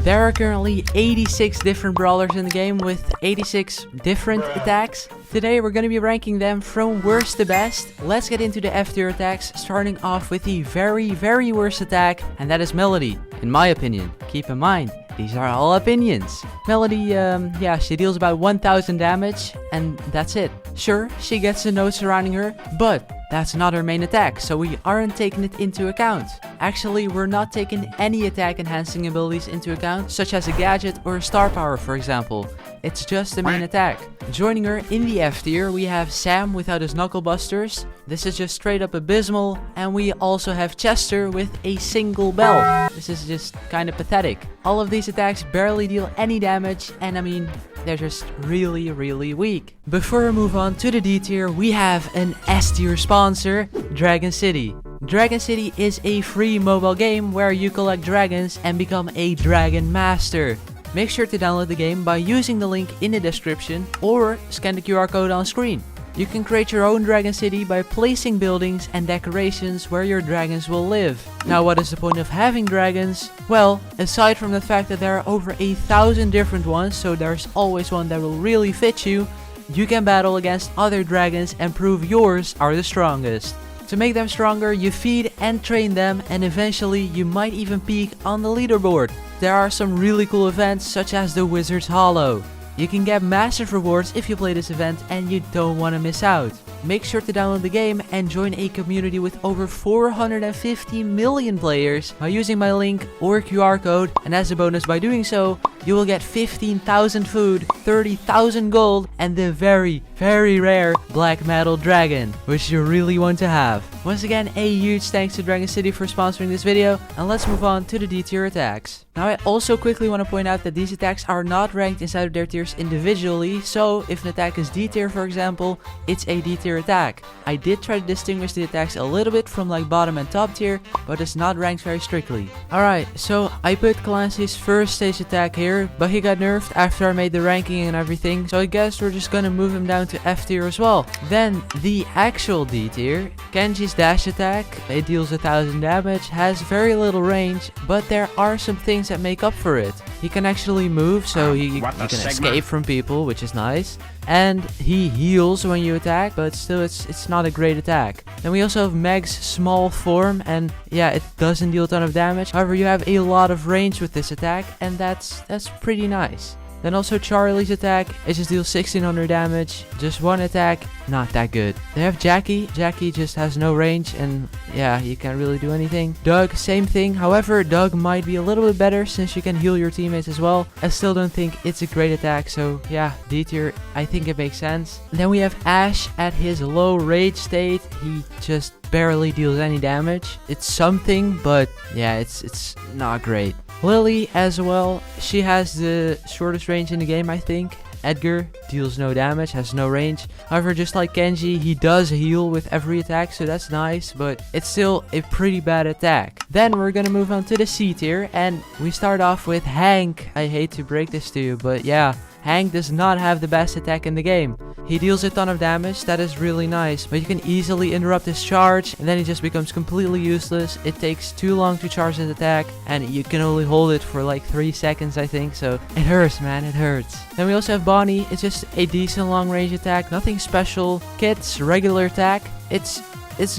There are currently 86 different brawlers in the game with 86 different attacks. Today we're going to be ranking them from worst to best. Let's get into the F tier attacks, starting off with the very worst attack, and that is Melody, in my opinion. Keep in mind, these are all opinions. Melody, yeah, she deals about 1000 damage, and that's it. Sure, she gets a node surrounding her, but that's not her main attack, so we aren't taking it into account. Actually, we're not taking any attack enhancing abilities into account, such as a gadget or a star power, for example. It's just the main attack. Joining her in the F tier, we have Sam without his knuckle busters. This is just straight up abysmal. And we also have Chester with a single bell. This is just kind of pathetic. All of these attacks barely deal any damage, and I mean, they're just really weak. Before we move on to the D tier, we have an S tier sponsor, Dragon City. Dragon City is a free mobile game where you collect dragons and become a dragon master. Make sure to download the game by using the link in the description or scan the QR code on screen. You can create your own Dragon City by placing buildings and decorations where your dragons will live. Now, what is the point of having dragons? Well, aside from the fact that there are over 1,000 different ones, so there's always one that will really fit you, you can battle against other dragons and prove yours are the strongest. To make them stronger, you feed and train them, and eventually you might even peak on the leaderboard. There are some really cool events such as the Wizard's Hollow. You can get massive rewards if you play this event and you don't want to miss out. Make sure to download the game and join a community with over 450 million players by using my link or QR code, and as a bonus by doing so, you will get 15,000 food, 30,000 gold, and the very rare black metal dragon, which you really want to have. Once again, a huge thanks to Dragon City for sponsoring this video, and let's move on to the D tier attacks. Now, I also quickly want to point out that these attacks are not ranked inside of their tiers individually, so if an attack is D tier, for example, it's a D tier attack. I did try to distinguish the attacks a little bit from like bottom and top tier, but it's not ranked very strictly. Alright, so I put Clancy's first stage attack here, but he got nerfed after I made the ranking and everything, so I guess we're just gonna move him down to F tier as well. Then the actual D tier, Kenji's dash attack, it deals 1000 damage, has very little range, but there are some things that make up for it. He can actually move, so he can escape from people, which is nice. And he heals when you attack, but still it's not a great attack. Then we also have Meg's small form, and yeah, it doesn't deal a ton of damage. However, you have a lot of range with this attack, and that's pretty nice. Then also Charlie's attack, it just deals 1600 damage, just one attack, not that good. They have Jackie just has no range, and yeah, you can't really do anything. Doug, same thing, however, Doug might be a little bit better since you can heal your teammates as well. I still don't think it's a great attack, so yeah, D tier, I think it makes sense. Then we have Ash at his low rage state, he just barely deals any damage. It's something, but yeah, it's not great. Lily as well, she has the shortest range in the game, I think. Edgar deals no damage, has no range. However, just like Kenji, he does heal with every attack, so that's nice, but it's still a pretty bad attack. Then we're gonna move on to the C tier, and we start off with Hank. I hate to break this to you, but yeah, Hank does not have the best attack in the game. He deals a ton of damage, that is really nice, but you can easily interrupt his charge, and then he just becomes completely useless. It takes too long to charge his attack, and you can only hold it for like 3 seconds, I think, so it hurts, man, it hurts. Then we also have Bonnie. It's just a decent long range attack, nothing special. Kit's regular attack, it's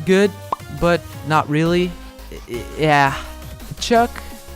good, but not really. Yeah. Chuck,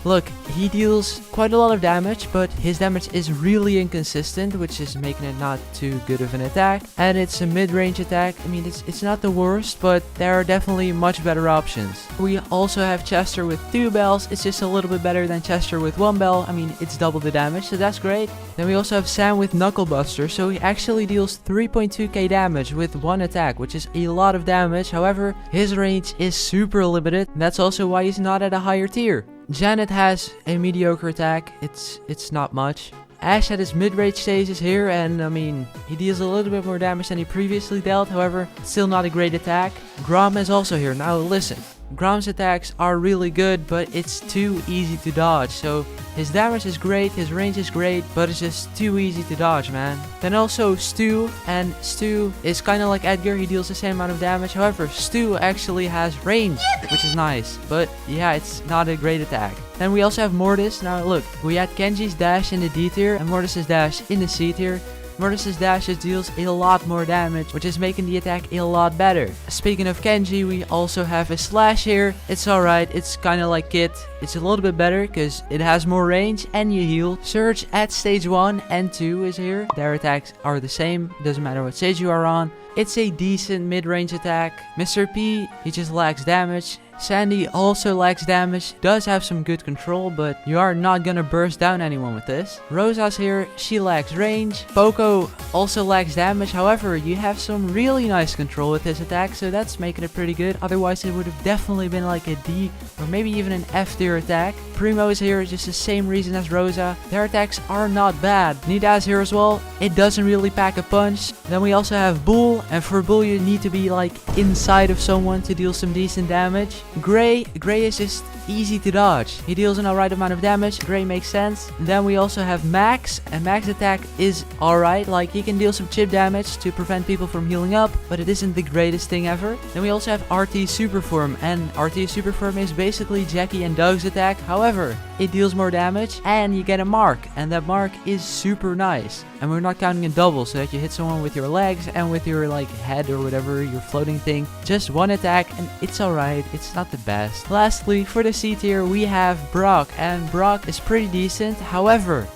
look, he deals quite a lot of damage, but his damage is really inconsistent, which is making it not too good of an attack. And it's a mid-range attack. I mean, it's not the worst, but there are definitely much better options. We also have Chester with 2 bells. It's just a little bit better than Chester with 1 bell. I mean, it's double the damage, so that's great. Then we also have Sam with Knuckle Buster, so he actually deals 3.2k damage with 1 attack, which is a lot of damage. However, his range is super limited, and that's also why he's not at a higher tier. Janet has a mediocre attack, it's not much. Ash at his mid-range stages here, and I mean, he deals a little bit more damage than he previously dealt, however, still not a great attack. Grom is also here. Now listen, Grom's attacks are really good, but it's too easy to dodge. So his damage is great, his range is great, but it's just too easy to dodge, man. Then also Stu, and Stu is kind of like Edgar, he deals the same amount of damage. However, Stu actually has range, which is nice, but yeah, it's not a great attack. Then we also have Mortis. Now look, we had Kenji's dash in the D tier and Mortis's dash in the C tier. Mortis's dash just deals a lot more damage, which is making the attack a lot better. Speaking of Kenji, we also have a slash here. It's alright, it's kind of like Kit. It's a little bit better because it has more range and you heal. Surge at stage 1 and 2 is here. Their attacks are the same, doesn't matter what stage you are on. It's a decent mid-range attack. Mr. P, he just lacks damage. Sandy also lacks damage, does have some good control, but you are not gonna burst down anyone with this. Rosa's here, she lacks range. Poco also lacks damage, however, you have some really nice control with his attack, so that's making it pretty good. Otherwise, it would have definitely been like a D or maybe even an F tier attack. Primo is here, just the same reason as Rosa. Their attacks are not bad. Nita is here as well. It doesn't really pack a punch. Then we also have Bull, and for Bull you need to be like inside of someone to deal some decent damage. Gray is just easy to dodge. He deals an alright amount of damage. Gray makes sense. Then we also have Max, and Max attack is alright. Like, he can deal some chip damage to prevent people from healing up, but it isn't the greatest thing ever. Then we also have RT Superform, and RT Superform is basically Jackie and Doug's attack. However, it deals more damage and you get a mark, and that mark is super nice. And we're not counting in double, so that you hit someone with your legs and with your like head or whatever, your floating thing. Just one attack and it's alright, it's not the best. Lastly, for the C tier we have Brock, and Brock is pretty decent. However,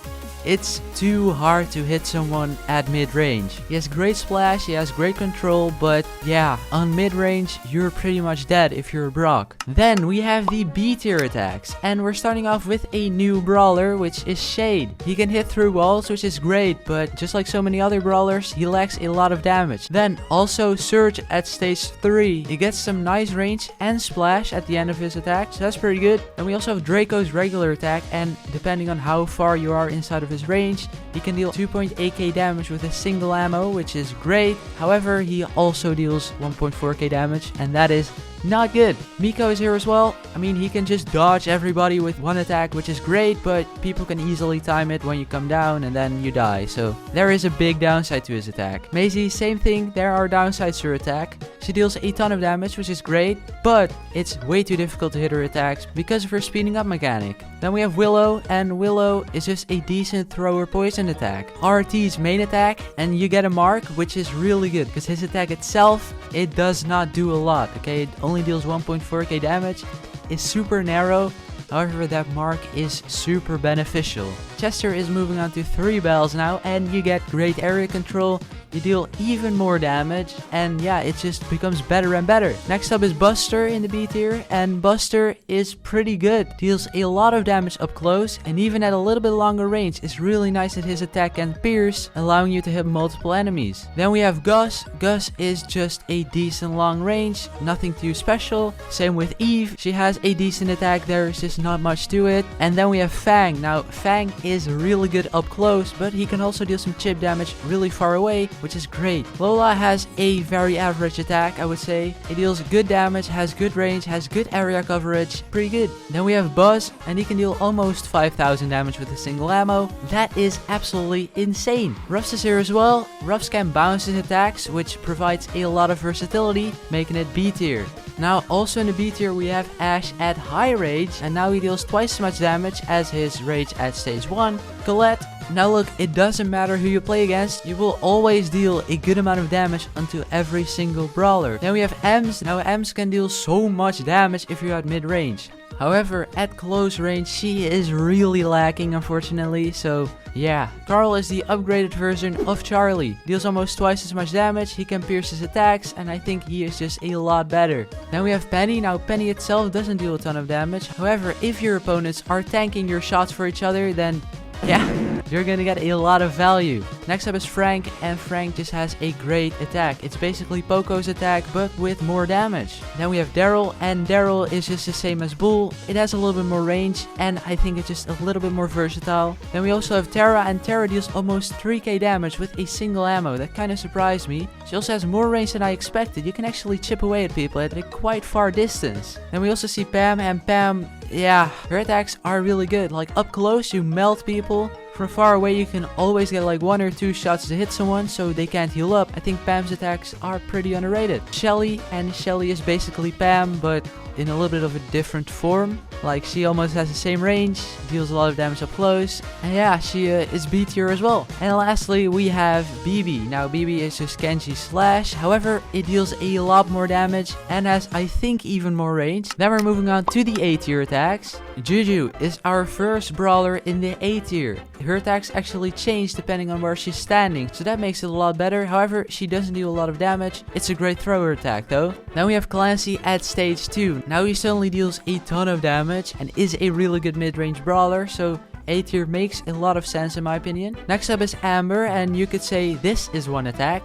it's too hard to hit someone at mid-range. He has great splash, he has great control, but yeah, on mid-range you're pretty much dead if you're a Brock. Then we have the B tier attacks, and we're starting off with a new brawler, which is Shade. He can hit through walls, which is great, but just like so many other brawlers, he lacks a lot of damage. Then also Surge at stage 3. He gets some nice range and splash at the end of his attack, so that's pretty good. And we also have Draco's regular attack, and depending on how far you are inside of his range, he can deal 2.8k damage with a single ammo, which is great. However, he also deals 1.4k damage, and that is not good. Miko is here as well. I mean, he can just dodge everybody with one attack, which is great, but people can easily time it when you come down and then you die. So there is a big downside to his attack. Maisie, same thing. There are downsides to her attack. She deals a ton of damage, which is great, but it's way too difficult to hit her attacks because of her speeding up mechanic. Then we have Willow, and Willow is just a decent thrower poison attack. RT's main attack, and you get a mark, which is really good because his attack itself, it does not do a lot, okay? It only deals 1.4k damage, is super narrow. However, that mark is super beneficial. Chester is moving on to 3 bells now, and you get great area control. You deal even more damage, and yeah, it just becomes better and better. Next up is Buster in the B tier, and Buster is pretty good. Deals a lot of damage up close, and even at a little bit longer range is really nice at his attack can pierce, allowing you to hit multiple enemies. Then we have Gus. Gus is just a decent long range, nothing too special. Same with Eve, she has a decent attack, there's just not much to it. And then we have Fang. Now, Fang is really good up close, but he can also deal some chip damage really far away, which is great. Lola has a very average attack, I would say. It deals good damage, has good range, has good area coverage, pretty good. Then we have Buzz, and he can deal almost 5,000 damage with a single ammo. That is absolutely insane. Ruffs is here as well. Ruffs can bounce his attacks, which provides a lot of versatility, making it B tier. Now, also in the B tier, we have Ash at high rage, and now he deals twice as much damage as his rage at stage 1. Colette. Now look, it doesn't matter who you play against, you will always deal a good amount of damage onto every single brawler. Then we have Ems. Now Ems can deal so much damage if you're at mid-range. However, at close range, she is really lacking, unfortunately, so yeah. Carl is the upgraded version of Charlie. Deals almost twice as much damage, he can pierce his attacks, and I think he is just a lot better. Then we have Penny. Now Penny itself doesn't deal a ton of damage. However, if your opponents are tanking your shots for each other, then yeah, you're gonna get a lot of value. Next up is Frank, and Frank just has a great attack. It's basically Poco's attack, but with more damage. Then we have Daryl, and Daryl is just the same as Bull. It has a little bit more range, and I think it's just a little bit more versatile. Then we also have Tara, and Tara deals almost 3k damage with a single ammo. That kind of surprised me. She also has more range than I expected. You can actually chip away at people at a quite far distance. Then we also see Pam, and Pam, yeah, her attacks are really good. Like up close, you melt people. From far away, you can always get like 1 or 2 shots to hit someone, so they can't heal up. I think Pam's attacks are pretty underrated. Shelly, and Shelly is basically Pam, but in a little bit of a different form. Like, she almost has the same range, deals a lot of damage up close, and yeah, she is B tier as well. And lastly, we have BB. Now, BB is just Kenji's Slash, however, it deals a lot more damage and has, I think, even more range. Then we're moving on to the A tier attacks. Juju is our first brawler in the A tier. Her attacks actually change depending on where she's standing, so that makes it a lot better. However, she doesn't deal a lot of damage. It's a great thrower attack though. Then we have Clancy at stage 2. Now he suddenly deals a ton of damage and is a really good mid-range brawler, so A tier makes a lot of sense in my opinion. Next up is Amber, and you could say this is one attack.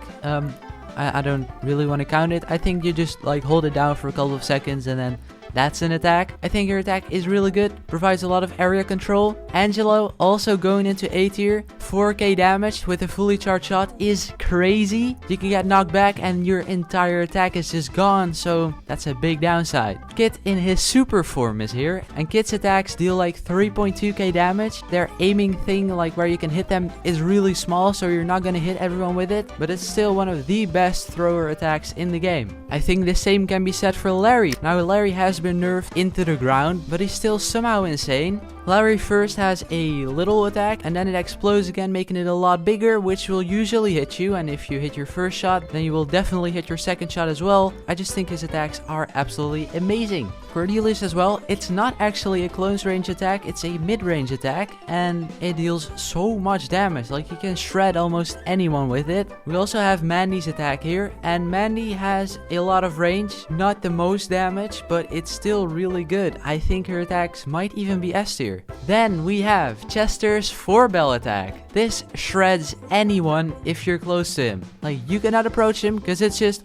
I don't really want to count it. I think you just like hold it down for a couple of seconds and then that's an attack. I think her attack is really good, provides a lot of area control. Angelo, also going into A tier, 4k damage with a fully charged shot is crazy. You can get knocked back and your entire attack is just gone, so that's a big downside. Kit in his super form is here, and Kit's attacks deal like 3.2k damage. Their aiming thing, like where you can hit them, is really small, so you're not gonna hit everyone with it, but it's still one of the best thrower attacks in the game. I think the same can be said for Larry. Now Larry has been nerfed into the ground, but he's still somehow insane. Larry first has a little attack and then it explodes again, making it a lot bigger, which will usually hit you, and if you hit your first shot, then you will definitely hit your second shot as well. I just think his attacks are absolutely amazing. Cordelis as well, it's not actually a close range attack, it's a mid-range attack, and it deals so much damage, like you can shred almost anyone with it. We also have Mandy's attack here, and Mandy has a lot of range, not the most damage, but it's still really good. I think her attacks might even be S tier. Then we have Chester's 4-bell attack. This shreds anyone if you're close to him. Like, you cannot approach him because it's just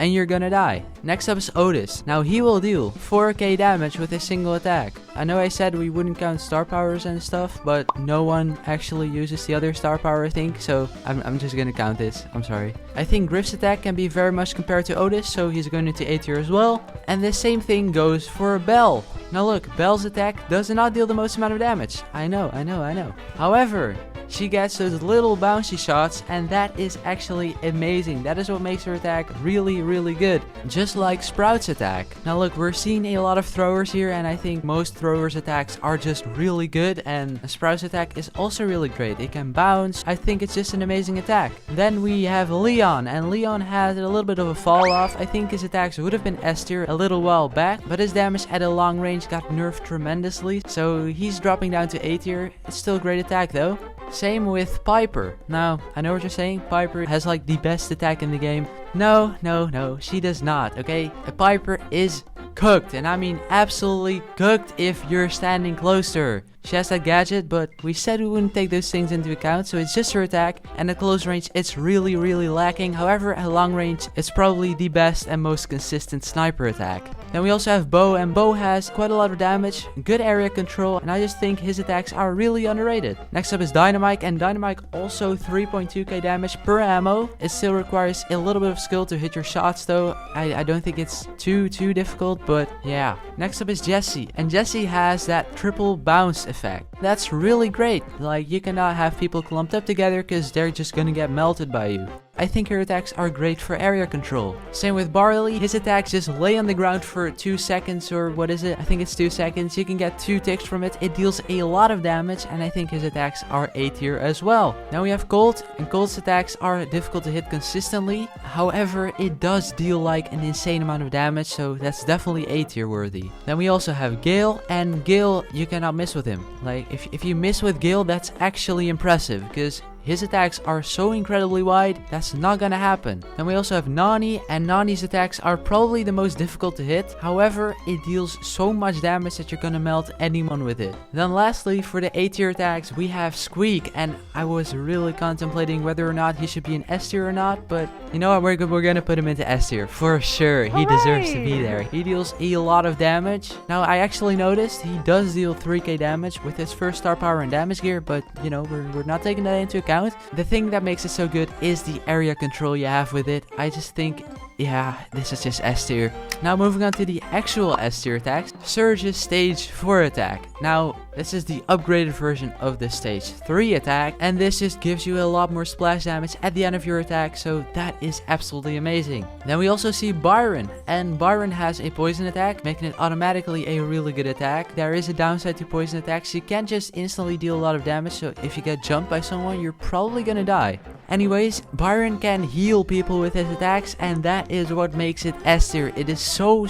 and you're gonna die. Next up is Otis. Now he will deal 4k damage with a single attack. I know I said we wouldn't count star powers and stuff, but no one actually uses the other star power, I think, so I'm just gonna count this. I'm sorry. I think Griff's attack can be very much compared to Otis, so he's going into A tier as well. And the same thing goes for Belle. Now look, Belle's attack does not deal the most amount of damage. I know. However, she gets those little bouncy shots, and that is actually amazing. That is what makes her attack really, really good. Just like Sprout's attack. Now look, we're seeing a lot of throwers here, and I think most throwers' attacks are just really good, and Sprout's attack is also really great. It can bounce. I think it's just an amazing attack. Then we have Leon, and Leon has a little bit of a fall off. I think his attacks would have been S tier a little while back, but his damage at a long range got nerfed tremendously, so he's dropping down to A tier. It's still a great attack though. Same with Piper. Now, I know what you're saying. Piper has like the best attack in the game. No, she does not, okay? A Piper is cooked, and I mean absolutely cooked if you're standing close to her. She has that gadget, but we said we wouldn't take those things into account, so it's just her attack, and at close range it's really, really lacking. However, at long range it's probably the best and most consistent sniper attack. Then we also have Bo, and Bo has quite a lot of damage, good area control, and I just think his attacks are really underrated. Next up is Dynamite, and Dynamite also 3.2k damage per ammo. It still requires a little bit of skill to hit your shots though. I don't think it's too difficult, but yeah. Next up is Jessie, and Jessie has that triple bounce effect. That's really great. Like, you cannot have people clumped up together because they're just gonna get melted by you. I think her attacks are great for area control. Same with Barley. His attacks just lay on the ground for 2 seconds, or what is it? I think it's 2 seconds. You can get 2 ticks from it. It deals a lot of damage, and I think his attacks are A tier as well. Now we have Colt, and Colt's attacks are difficult to hit consistently. However, it does deal like an insane amount of damage, so that's definitely A tier worthy. Then we also have Gale, and Gale, you cannot miss with him. Like, if you miss with Gale, that's actually impressive, because his attacks are so incredibly wide, that's not gonna happen. Then we also have Nani, and Nani's attacks are probably the most difficult to hit. However, it deals so much damage that you're gonna melt anyone with it. Then lastly, for the A tier attacks, we have Squeak, and I was really contemplating whether or not he should be an S tier or not, but you know what, we're gonna put him into S tier for sure. He deserves to be there. He deals a lot of damage. Now, I actually noticed he does deal 3k damage with his first star power and damage gear, but you know, we're not taking that into account. The thing that makes it so good is the area control you have with it. I just think, yeah, this is just S tier. Now moving on to the actual S tier attacks. Surge's stage 4 attack. Now, this is the upgraded version of the stage 3 attack, and this just gives you a lot more splash damage at the end of your attack, so that is absolutely amazing. Then we also see Byron, and Byron has a poison attack, making it automatically a really good attack. There is a downside to poison attacks. You can't just instantly deal a lot of damage, so if you get jumped by someone, you're probably gonna die. Anyways, Byron can heal people with his attacks, and that is what makes it S tier. It is so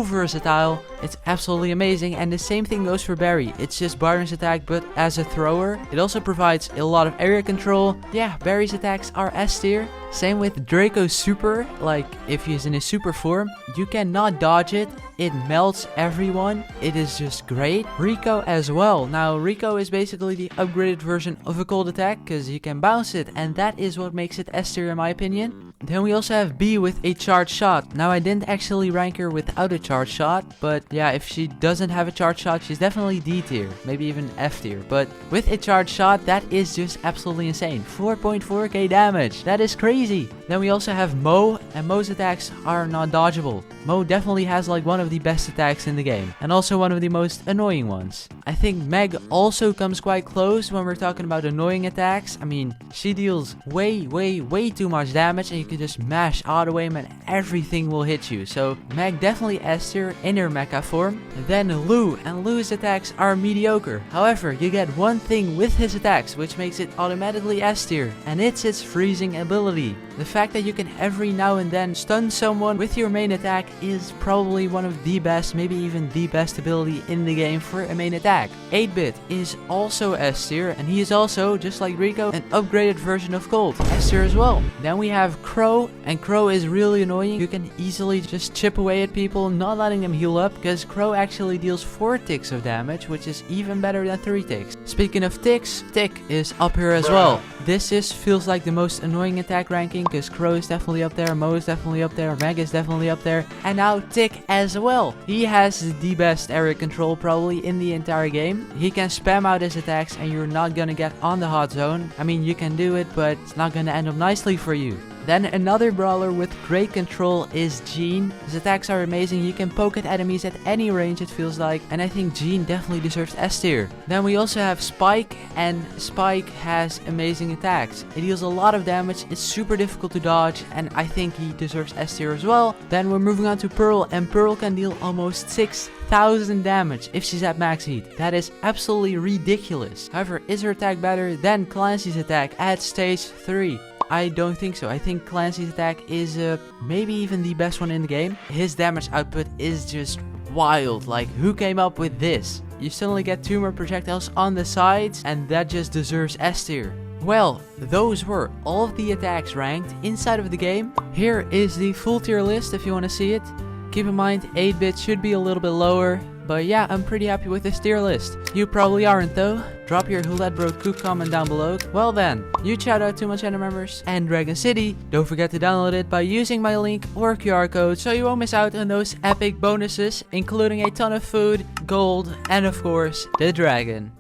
versatile. It's absolutely amazing, and the same thing goes for Barry. It's just Byron's attack, but as a thrower. It also provides a lot of area control. Yeah, Barry's attacks are S tier. Same with Draco's super, like if he's in his super form, you cannot dodge it. It melts everyone. It is just great. Rico as well. Now Rico is basically the upgraded version of a cold attack because you can bounce it, and that is what makes it S tier in my opinion. Then we also have B with a charged shot. Now I didn't actually rank her without a charged shot, but yeah, if she doesn't have a charged shot, she's definitely D tier, maybe even F tier. But with a charged shot, that is just absolutely insane. 4.4k damage. That is crazy. Then we also have Mo, and Mo's attacks are not dodgeable. Mo definitely has like one of the best attacks in the game, and also one of the most annoying ones. I think Meg also comes quite close when we're talking about annoying attacks. I mean, she deals way too much damage, and you can just mash auto aim and everything will hit you. So Meg definitely S tier in her mecha form. Then Lou, and Lou's attacks are mediocre. However, you get one thing with his attacks which makes it automatically S tier, and it's its freezing ability. The fact that you can every now and then stun someone with your main attack is probably one of the best, maybe even the best ability in the game for a main attack. 8-bit is also S tier, and he is also, just like Rico, an upgraded version of Cold. S tier as well. Then we have Crow, and Crow is really annoying. You can easily just chip away at people, not letting them heal up, because Crow actually deals 4 ticks of damage, which is even better than 3 ticks. Speaking of ticks, Tick is up here as well. This just feels like the most annoying attack ranking, because Crow is definitely up there, Mo is definitely up there, Meg is definitely up there, and now Tick as well. He has the best area control probably in the entire game. He can spam out his attacks and you're not gonna get on the hot zone. I mean, you can do it, but it's not gonna end up nicely for you. Then another brawler with great control is Jean. His attacks are amazing. You can poke at enemies at any range, it feels like. And I think Jean definitely deserves S tier. Then we also have Spike, and Spike has amazing attacks. It deals a lot of damage. It's super difficult to dodge, and I think he deserves S tier as well. Then we're moving on to Pearl, and Pearl can deal almost 6,000 damage if she's at max heat. That is absolutely ridiculous. However, is her attack better than Clancy's attack at stage 3? I don't think so. I think Clancy's attack is maybe even the best one in the game. His damage output is just wild. Like, who came up with this? You suddenly get 2 more projectiles on the sides, and that just deserves S tier. Well, those were all of the attacks ranked inside of the game. Here is the full tier list if you want to see it. Keep in mind, 8-bit should be a little bit lower. But yeah, I'm pretty happy with this tier list. You probably aren't though. Drop your Who Let Bro Cook comment down below. Well then, huge shout out to my channel members and Dragon City. Don't forget to download it by using my link or QR code so you won't miss out on those epic bonuses, including a ton of food, gold, and of course, the dragon.